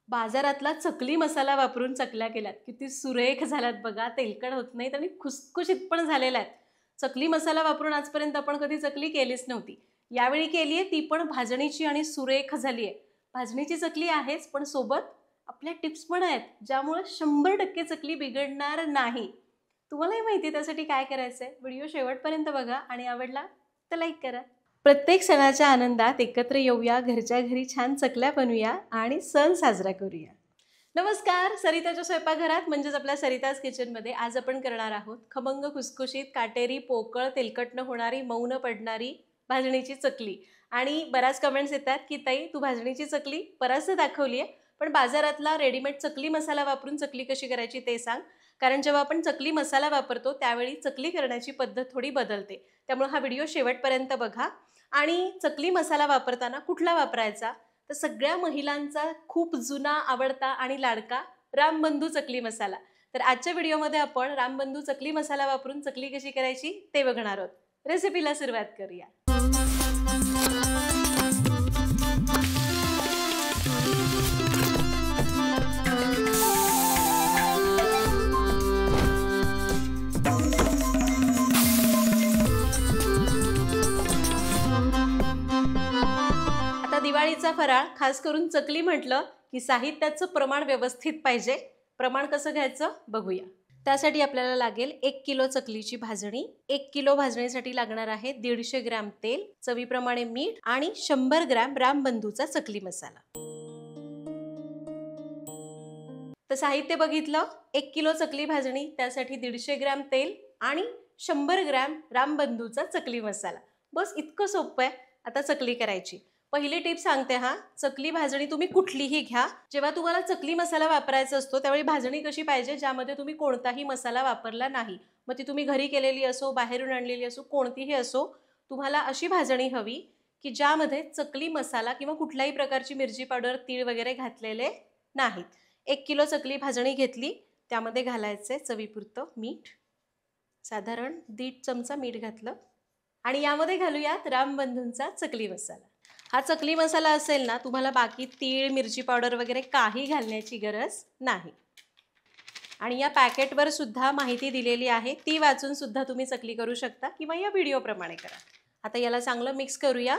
बाजारातला चकली मसाला वापरून चकल्या केल्यात. किती सुरेख झाल्यात बघा. तेलकट होत नाहीत आणि खुसखुशीत पण झालेल्या आहेत. चकली मसाला वापरून आजपर्यंत आपण कधी चकली केलीच नव्हती. यावेळी केली आहे ती पण भाजणीची आणि सुरेख झाली आहे. भाजणीची चकली आहेच, पण सोबत आपल्या टिप्स पण आहेत, ज्यामुळे 100% चकली बिघडणार नाही. तुम्हालाही माहिती त्यासाठी काय करायचंय? व्हिडिओ शेवटपर्यंत बघा आणि आवडला तर लाईक करा. प्रत्येक सणाच्या आनंदात एकत्र येऊया, घरच्या घरी छान चकल्या बनवूया आणि सण साजरा करूया. नमस्कार, सरिताच्या स्वयंपाकघरात म्हणजेच आपल्या सरिताज किचनमध्ये आज आपण करणार आहोत खमंग, खुसखुशीत, काटेरी, पोकळ, तेलकट न होणारी, मऊ न पडणारी भाजणीची चकली. आणि बऱ्याच कमेंट्स येतात की ताई तू भाजणीची चकली बराचदा दाखवली आहे, पण बाजारातला रेडीमेड चकली मसाला वापरून चकली कशी करायची ते सांग. कारण जेव्हा आपण चकली मसाला वापरतो त्यावेळी चकली करण्याची पद्धत थोडी बदलते. त्यामुळे हा व्हिडिओ शेवटपर्यंत बघा. आणि चकली मसाला वापरताना कुठला वापरायचा? तर सगळ्या महिलांचा खूप जुना, आवडता आणि लाडका रामबंधू चकली मसाला. तर आजच्या व्हिडिओमध्ये आपण रामबंधू चकली मसाला वापरून चकली कशी करायची ते बघणार आहोत. रेसिपीला सुरुवात करूया. दिवाळीचा फराळ खास करून चकली म्हटलं की साहित्याचं प्रमाण व्यवस्थित पाहिजे. प्रमाण कसं घ्यायचं बघूया. त्यासाठी आपल्याला लागेल 1 किलो चकलीची भाजणी. 1 किलो भाजणीसाठी लागणार आहे 150 ग्रॅम तेल, चवीप्रमाणे मीठ आणि 100 ग्रॅम रामबंधूचा चकली मसाला. तर साहित्य बघितलं. 1 किलो चकली भाजणी, त्यासाठी 150 ग्रॅम तेल आणि 100 ग्रॅम रामबंधूचा चकली मसाला. बस इतकं सोपं आहे आता चकली करायची. पहिली टिप सांगते हा. चकली भाजणी तुम्ही कुठलीही घ्या. जेव्हा तुम्हाला चकली मसाला वापरायचा असतो त्यावेळी भाजणी कशी पाहिजे, ज्यामध्ये तुम्ही कोणताही मसाला वापरला नाही. मग ती तुम्ही घरी केलेली असो, बाहेरून आणलेली असो, कोणतीही असो, तुम्हाला अशी भाजणी हवी की ज्यामध्ये चकली मसाला किंवा कुठल्याही प्रकारची मिरची पावडर, तीळ वगैरे घातलेले नाहीत. 1 किलो चकली भाजणी घेतली. त्यामध्ये घालायचे चवीपुरतं मीठ. साधारण 1.5 चमचा मीठ घातलं. आणि यामध्ये घालूयात रामबंधूंचा चकली मसाला. हा चकली मसाला असेल ना, तुम्हाला बाकी तीळ, मिरची पावडर वगैरे काही घालण्याची गरज नाही. आणि या पॅकेटवर सुद्धा माहिती दिलेली आहे, ती वाचून सुद्धा तुम्ही चकली करू शकता किंवा या व्हिडिओप्रमाणे करा. आता याला चांगलं मिक्स करूया.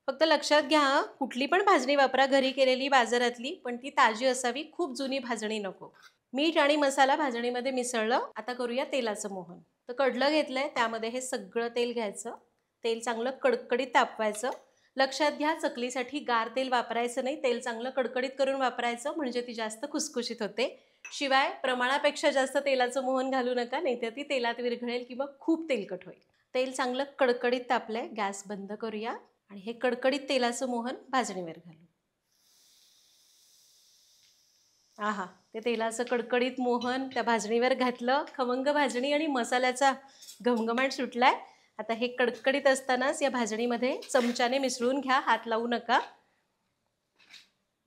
फक्त लक्षात घ्या, कुठली पण भाजणी वापरा, घरी केलेली, बाजारातली, पण ती ताजी असावी, खूप जुनी भाजणी नको. मीठ आणि मसाला भाजणीमध्ये मिसळलं. आता करूया तेलाचं मोहन. तर कडलं घेतलंय, त्यामध्ये हे सगळं तेल घ्यायचं. तेल चांगलं कडकडीत तापवायचं. लक्षात घ्या, चकलीसाठी गार तेल वापरायचं नाही. तेल चांगलं कडकडीत करून वापरायचं, म्हणजे ती जास्त खुसखुशीत होते. शिवाय प्रमाणापेक्षा जास्त तेलाचं मोहन घालू नका, नाहीतर ती तेलात विरघळेल किंवा खूप तेलकट होईल. तेल चांगलं कडकडीत तापलंय. गॅस बंद करूया आणि हे कडकडीत तेलाचं मोहन भाजणीवर घालू. आहा, ते तेलाचं कडकडीत मोहन त्या भाजणीवर घातलं. खमंग भाजणी आणि मसाल्याचा घमघमाट सुटलाय. आता हे कडकडीत असतानाच या भाजणीमध्ये चमच्याने मिसळून घ्या, हात लावू नका.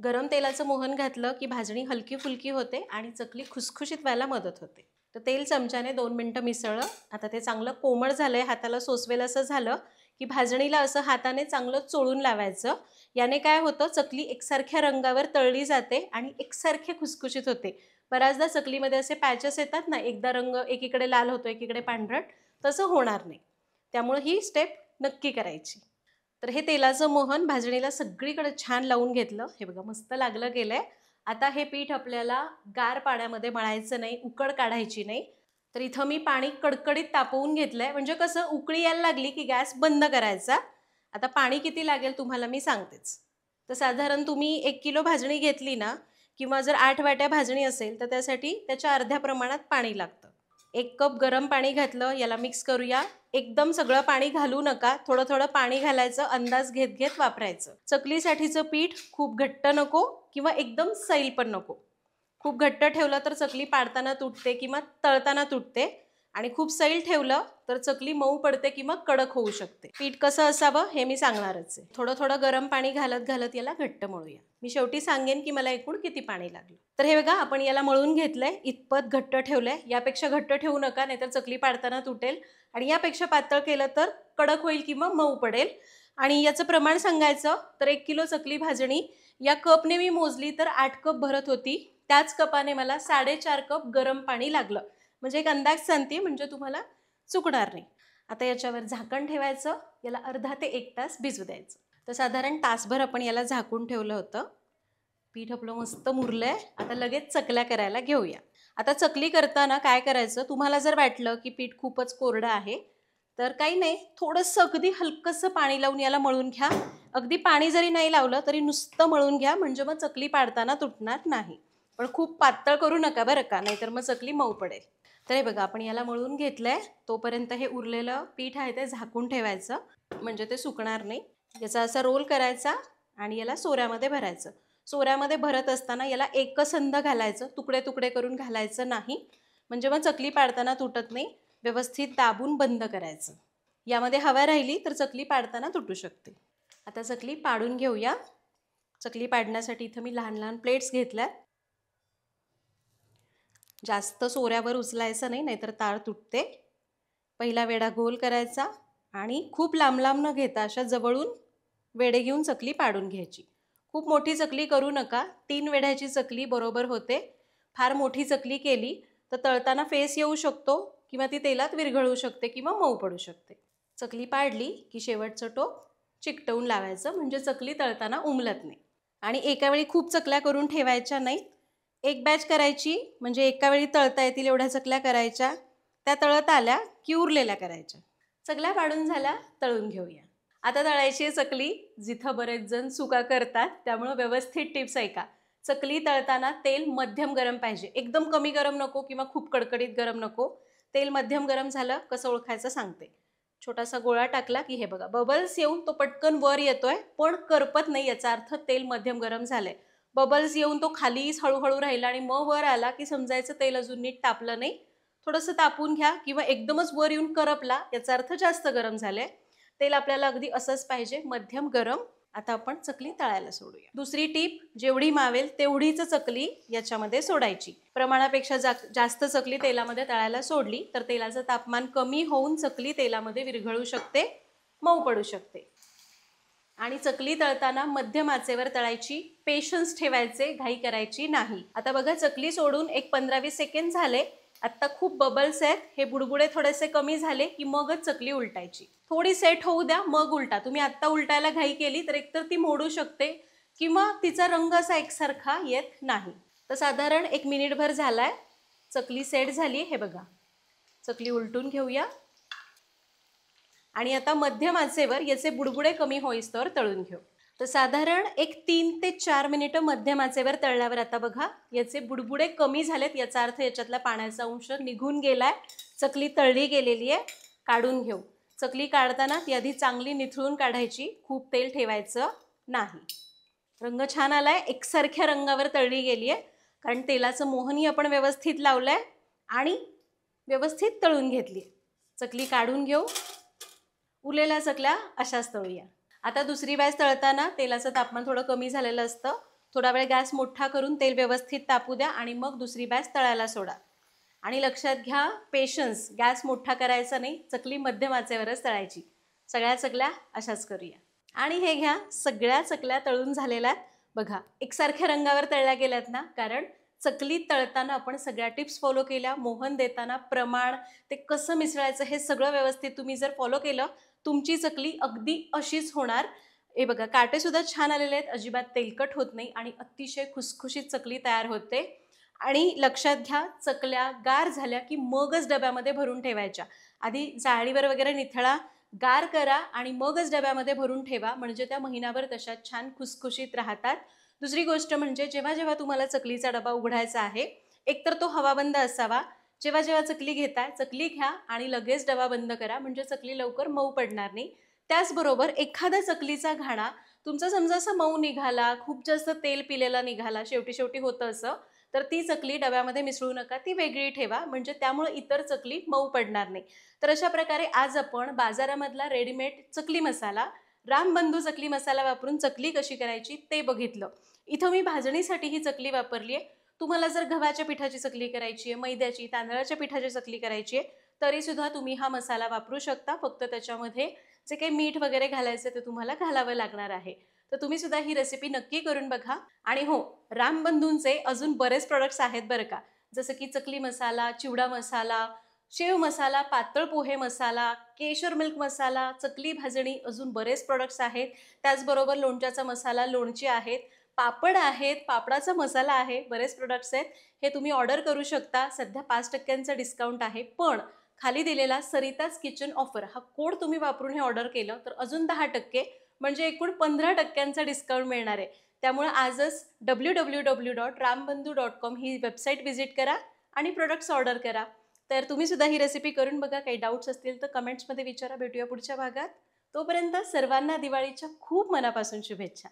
गरम तेलाचं मोहन घातलं की भाजणी हलकी फुलकी होते आणि चकली खुसखुशीत व्हायला मदत होते. तर तेल चमच्याने 2 मिनिटं मिसळलं. आता ते चांगलं कोमट झालंय, हाताला सोसवेल असं झालं की भाजणीला असं हाताने चांगलं चोळून लावायचं. याने काय होतं, चकली एकसारख्या रंगावर तळली जाते आणि एकसारखे खुसखुशीत होते. बऱ्याचदा चकलीमध्ये असे पॅचेस येतात ना, एकदा रंग एकीकडे लाल होतो, एकीकडे पांढरट, तसं होणार नाही. त्यामुळे ही स्टेप नक्की करायची. तर हे तेलाचं मोहन भाजणीला सगळीकडे छान लावून घेतलं. हे बघा मस्त लागलं गेलंय. आता हे पीठ आपल्याला गार पाण्यामध्ये मळायचं नाही, उकड काढायची नाही. तर इथं मी पाणी कडकडीत तापवून घेतलंय. म्हणजे कसं, उकळी यायला लागली की गॅस बंद करायचा. आता पाणी किती लागेल तुम्हाला मी सांगतेच. तर साधारण तुम्ही 1 किलो भाजणी घेतली ना, किंवा जर 8 वाट्या भाजणी असेल तर त्यासाठी त्याच्या अर्ध्या प्रमाणात पाणी लागतं. 1 कप गरम पाणी घातलं. याला मिक्स करूया. एकदम सगळं पाणी घालू नका, थोडं थोडं पाणी घालायचं, अंदाज घेत घेत वापरायचं. चकलीसाठीचं पीठ खूप घट्ट नको किंवा एकदम सैल पण नको. खूप घट्ट ठेवलं तर चकली पाडताना तुटते किंवा तळताना तुटते, आणि खूप सैल ठेवलं तर चकली मऊ पडते किंवा कडक होऊ शकते. पीठ कसं असावं हे मी सांगणारच आहे. थोडं थोडं गरम पाणी घालत घालत याला घट्ट मळूया. मी शेवटी सांगेन की मला एकूण किती पाणी लागलं. तर हे बघा, आपण याला मळून घेतलंय. इतपत घट्ट ठेवलंय. यापेक्षा घट्ट ठेवू नका, नाहीतर चकली पाडताना तुटेल. आणि यापेक्षा पातळ केलं तर कडक होईल किंवा मऊ पडेल. आणि याचं प्रमाण सांगायचं तर 1 किलो चकली भाजणी या कपने मी मोजली तर 8 कप भरत होती. त्याच कपाने मला 4.5 कप गरम पाणी लागलं. म्हणजे एक अंदाज सांगते, म्हणजे तुम्हाला चुकणार नाही. आता याच्यावर झाकण ठेवायचं, याला अर्धा ते 1 तास भिजू द्यायचं. तर साधारण तासभर आपण याला झाकून ठेवलं होतं. पीठ आपलं मस्त मुरलंय. आता लगेच चकल्या करायला घेऊया. आता चकली करताना काय करायचं, तुम्हाला जर वाटलं की पीठ खूपच कोरडं आहे तर काही नाही, थोडंसं अगदी हलकंसं पाणी लावून याला मळून घ्या. अगदी पाणी जरी नाही लावलं तरी नुसतं मळून घ्या, म्हणजे मग चकली पाडताना तुटणार नाही. पण खूप पातळ करू नका बरं का, नाहीतर मग चकली मऊ पडेल. तर हे बघा, आपण याला मळून घेतलंय. तोपर्यंत हे उरलेलं पीठ आहे ते झाकून ठेवायचं, म्हणजे ते सुकणार नाही. याचा असा रोल करायचा आणि याला सोऱ्यामध्ये भरायचं. सोऱ्यामध्ये भरत असताना याला एकसंध घालायचं, तुकडे तुकडे करून घालायचं नाही, म्हणजे मग चकली पाडताना तुटत नाही. व्यवस्थित दाबून बंद करायचं. यामध्ये हवा राहिली तर चकली पाडताना तुटू शकते. आता चकली पाडून घेऊया. चकली पाडण्यासाठी इथं मी लहान लहान प्लेट्स घेतल्या. जास्त सोऱ्यावर उचलायचं नाही, नाहीतर ताळ तुटते. पहिला वेढा गोल करायचा आणि खूप लांब लांब न घेता अशा जवळून वेढे घेऊन चकली पाडून घ्यायची. खूप मोठी चकली करू नका. 3 वेढ्याची चकली बरोबर होते. फार मोठी चकली केली तर तळताना फेस येऊ शकतो किंवा ती तेलात विरघळू शकते किंवा मऊ पडू शकते. चकली पाडली की शेवटचं टोक चिकटवून लावायचं, म्हणजे चकली तळताना उमलत नाही. आणि एका वेळी खूप चकल्या करून ठेवायच्या नाहीत. एक बॅच करायची, म्हणजे एका वेळी तळता येतील एवढ्या चकल्या करायच्या. त्या तळत आल्या की उरलेल्या करायच्या. चकल्या पाडून झाल्या, तळून घेऊया. आता तळायची चकली. जिथं बरेच जण चुका करतात, त्यामुळे व्यवस्थित टिप्स ऐका. चकली तळताना तेल मध्यम गरम पाहिजे, एकदम कमी गरम नको किंवा खूप कडकडीत गरम नको. तेल मध्यम गरम झालं कसं ओळखायचं सांगते. छोटासा गोळा टाकला की हे बघा, बबल्स येऊन तो पटकन वर येतोय पण करपत नाही, याचा अर्थ तेल मध्यम गरम झालंय. बबल्स येऊन तो खालीच हळूहळू राहिला आणि मग वर आला की समजायचं तेल अजून नीट तापलं नाही. थोडंसं तापून घ्या, किंवा एकदमच वर येऊन करपला याचा अर्थ जास्त गरम झालंय. तेल आपल्याला अगदी असंच पाहिजे, मध्यम गरम. आता आपण चकली तळायला सोडूया. दुसरी टीप, जेवढी मावेल तेवढीच चकली याच्यामध्ये सोडायची. प्रमाणापेक्षा जास्त चकली तेलामध्ये तळायला सोडली तर तेलाचं तापमान कमी होऊन चकली तेलामध्ये विरघळू शकते, मऊ पडू शकते. आणि चकली तळताना मध्यम आचेवर तळायची, पेशन्स ठेवायचे, घाई करायची नाही. आता बघा, चकली सोडून एक 15-20 सेकंद झाले. आत्ता खूप बबल्स आहेत. हे बुडबुडे थोडेसे कमी झाले की मगच चकली उलटायची. थोडी सेट होऊ द्या, मग उलटा. तुम्ही आत्ता उलटायला घाई केली तर एकतर ती मोडू शकते किंवा तिचा रंग असा एकसारखा येत नाही. तर साधारण 1 मिनिटभर झालाय. चकली सेट झाली. हे बघा, चकली उलटून घेऊया आणि आता मध्यम आचेवर याचे बुडबुडे कमी होईस्तोवर तळून घेऊ. तर साधारण एक 3 ते 4 मिनिटं मध्यम आचेवर तळल्यावर आता बघा, याचे बुडबुडे कमी झालेत, याचा अर्थ याच्यातला पाण्याचा अंश निघून गेलाय. चकली तळली गेलेली आहे. काढून घेऊ. चकली काढताना ती आधी चांगली निथळून काढायची, खूप तेल ठेवायचं नाही. रंग छान आलाय, एकसारख्या रंगावर तळली गेली आहे, कारण तेलाचं मोहनही आपण व्यवस्थित लावलंय आणि व्यवस्थित तळून घेतली. चकली काढून घेऊ. उरलेल्या चकल्या अशाच तळूया. आता दुसरी बॅच तळताना तेलाचं तापमान थोडं कमी झालेलं असतं. थोडा वेळ गॅस मोठा करून तेल व्यवस्थित तापू द्या आणि मग दुसरी बॅच तळायला सोडा. आणि लक्षात घ्या, पेशन्स, गॅस मोठा करायचा नाही, चकली मध्यम आचेवरच तळायची. सगळ्या चकल्या अशाच करूया. आणि हे घ्या, सगळ्या चकल्या तळून झालेल्या आहेत. बघा, एकसारख्या रंगावर तळल्या गेल्यात ना, कारण चकली तळताना आपण सगळ्या टिप्स फॉलो केल्या. मोहन देताना प्रमाण, ते कसं मिसळायचं हे सगळं व्यवस्थित तुम्ही जर फॉलो केलं, तुमची चकली अगदी अशीच होणार. हे बघा, काटेसुद्धा छान आलेले आहेत, अजिबात तेलकट होत नाही आणि अतिशय खुसखुशीत चकली तयार होते. आणि लक्षात घ्या, चकल्या गार झाल्या की मगच डब्यामध्ये भरून ठेवायच्या. आधी जाळीवर वगैरे निथळा, गार करा आणि मगच डब्यामध्ये भरून ठेवा, म्हणजे त्या महिनाभर तशाच छान खुसखुशीत राहतात. दुसरी गोष्ट म्हणजे, जेव्हा जेव्हा तुम्हाला चकलीचा डबा उघडायचा आहे, एकतर तो हवाबंद असावा. जेव्हा जेव्हा चकली घेताय, चकली घ्या आणि लगेच डबा बंद करा, म्हणजे चकली लवकर मऊ पडणार नाही. त्याचबरोबर एखादा चकलीचा घाणा तुमचा समजा असा मऊ निघाला, खूप जास्त तेल पिलेला निघाला, शेवटी होतं असं, तर ती चकली डब्यामध्ये मिसळू नका, ती वेगळी ठेवा, म्हणजे त्यामुळे इतर चकली मऊ पडणार नाही. तर अशा प्रकारे आज आपण बाजारामधला रेडीमेड चकली मसाला, रामबंधू चकली मसाला वापरून चकली कशी करायची ते बघितलं. इथं मी भाजणीसाठी ही चकली वापरली आहे. तुम्हाला जर गव्हाच्या पिठाची चकली करायची आहे, मैद्याची, तांदळाच्या पिठाची चकली करायची आहे, तरीसुद्धा तुम्ही हा मसाला वापरू शकता. फक्त त्याच्यामध्ये जे काही मीठ वगैरे घालायचं ते तुम्हाला घालावं लागणार आहे. तर तुम्ही सुद्धा ही रेसिपी नक्की करून बघा. आणि हो, रामबंधूंचे अजून बरेच प्रोडक्ट्स आहेत बरं का, जसं की चकली मसाला, चिवडा मसाला, शेव मसाला, पातळ पोहे मसाला, केशर मिल्क मसाला, चकली भाजणी, अजून बरेच प्रोडक्ट्स आहेत. त्याचबरोबर लोणच्याचा मसाला, लोणची आहेत, पापड आहेत, पापडाचा मसाला आहे, बरेच प्रोडक्ट्स आहेत. हे तुम्ही ऑर्डर करू शकता. सध्या 5% डिस्काउंट आहे. पण खाली दिलेला सरिताज किचन ऑफर हा कोड तुम्ही वापरून हे ऑर्डर केलं तर अजून 10%, म्हणजे एकूण 15% डिस्काउंट मिळणार आहे. त्यामुळे आजच www.rambandhu.com ही वेबसाईट व्हिजिट करा आणि प्रोडक्ट्स ऑर्डर करा. तर तुम्ही सुद्धा ही रेसिपी करून बघा. काही डाऊट्स असतील तर कमेंट्समध्ये विचारा. भेटूया पुढच्या भागात. तोपर्यंत सर्वांना दिवाळीच्या खूप मनापासून शुभेच्छा.